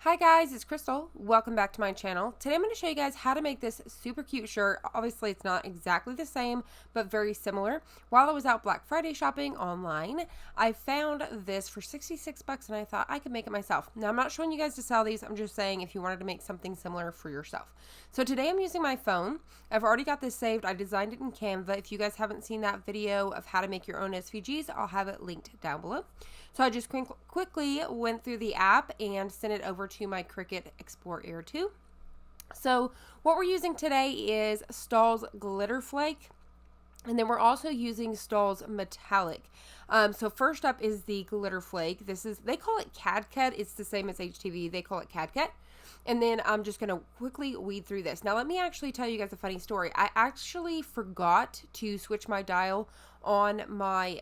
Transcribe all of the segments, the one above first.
Hi guys, it's Crystal. Welcome back to my channel. Today I'm going to show you guys how to make this super cute shirt. Obviously it's not exactly the same, but very similar. While I was out Black Friday shopping online, I found this for 66 bucks and I thought I could make it myself. Now I'm not showing you guys to sell these, I'm just saying if you wanted to make something similar for yourself. So today I'm using my phone. I've already got this saved. I designed it in Canva. If you guys haven't seen that video of how to make your own SVGs, I'll have it linked down below. So I just quickly went through the app and sent it over to my Cricut Export Air 2. So what we're using today is Stahl's Glitter Flake. And then we're also using Stahl's Metallic. So first up is the Glitter Flake. They call it Cricut. It's the same as HTV. They call it Cricut. And then I'm just going to quickly weed through this. Now, let me actually tell you guys a funny story. I actually forgot to switch my dial on my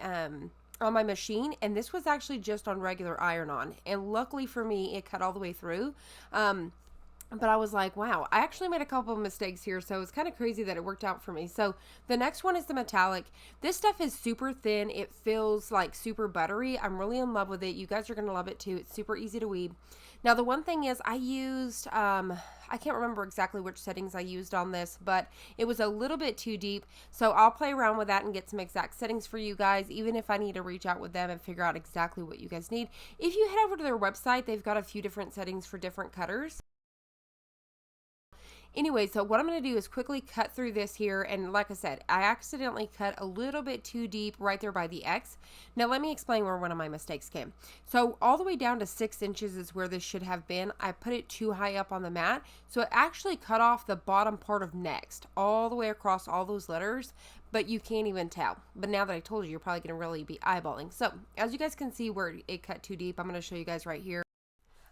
machine, and this was actually just on regular iron-on. And luckily for me, it cut all the way through. But I was like, wow, I actually made a couple of mistakes here, so it's kind of crazy that it worked out for me. So the next one is the metallic. This stuff is super thin. It feels like super buttery. I'm really in love with it. You guys are going to love it too. It's super easy to weed. Now, the one thing is I used, I can't remember exactly which settings I used on this, but it was a little bit too deep. So I'll play around with that and get some exact settings for you guys, even if I need to reach out with them and figure out exactly what you guys need. If you head over to their website, they've got a few different settings for different cutters. Anyway, so what I'm going to do is quickly cut through this here. And like I said, I accidentally cut a little bit too deep right there by the X. Now, let me explain where one of my mistakes came. So all the way down to 6 inches is where this should have been. I put it too high up on the mat. So it actually cut off the bottom part of next all the way across all those letters, but you can't even tell. But now that I told you, you're probably going to really be eyeballing. So as you guys can see where it cut too deep, I'm going to show you guys right here.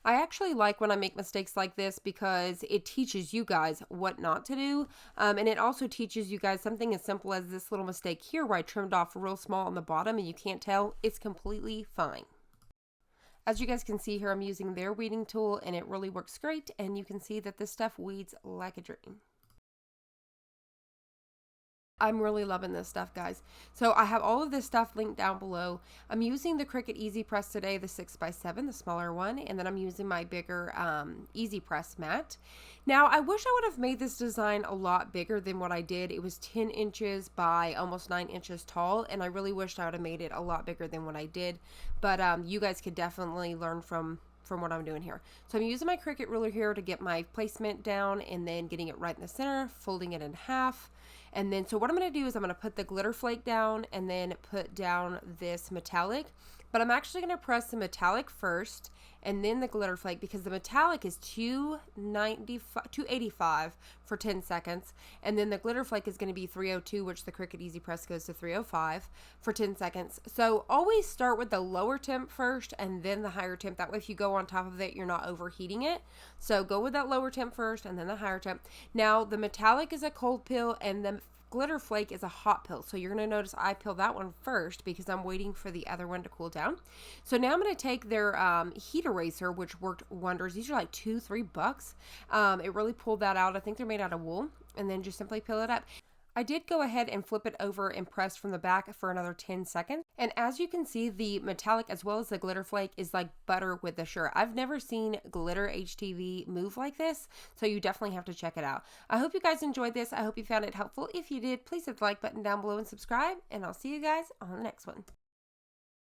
I actually like when I make mistakes like this because it teaches you guys what not to do. And it also teaches you guys something as simple as this little mistake here where I trimmed off real small on the bottom and you can't tell. It's completely fine. As you guys can see here, I'm using their weeding tool and it really works great. And you can see that this stuff weeds like a dream. I'm really loving this stuff, guys. So I have all of this stuff linked down below. I'm using the Cricut Easy Press today, the 6x7, the smaller one, and then I'm using my bigger Easy Press mat. Now, I wish I would have made this design a lot bigger than what I did. It was 10 inches by almost 9 inches tall, and I really wished I would have made it a lot bigger than what I did. But you guys could definitely learn from what I'm doing here. So I'm using my Cricut ruler here to get my placement down and then getting it right in the center, folding it in half. And then, so what I'm going to do is I'm going to put the glitter flake down and then put down this metallic. But I'm actually going to press the metallic first and then the glitter flake because the metallic is 285 for 10 seconds. And then the glitter flake is going to be 302, which the Cricut Easy Press goes to 305 for 10 seconds. So always start with the lower temp first and then the higher temp. That way if you go on top of it, you're not overheating it. So go with that lower temp first and then the higher temp. Now the metallic is a cold pill and the glitter flake is a hot pill. So you're going to notice I peel that one first because I'm waiting for the other one to cool down. So now I'm going to take their heat eraser, which worked wonders. These are like $2-3. It really pulled that out. I think they're made out of wool, and then just simply peel it up. I did go ahead and flip it over and press from the back for another 10 seconds. And as you can see, the metallic as well as the glitter flake is like butter with the shirt. I've never seen glitter HTV move like this, so you definitely have to check it out. I hope you guys enjoyed this. I hope you found it helpful. If you did, please hit the like button down below and subscribe, and I'll see you guys on the next one.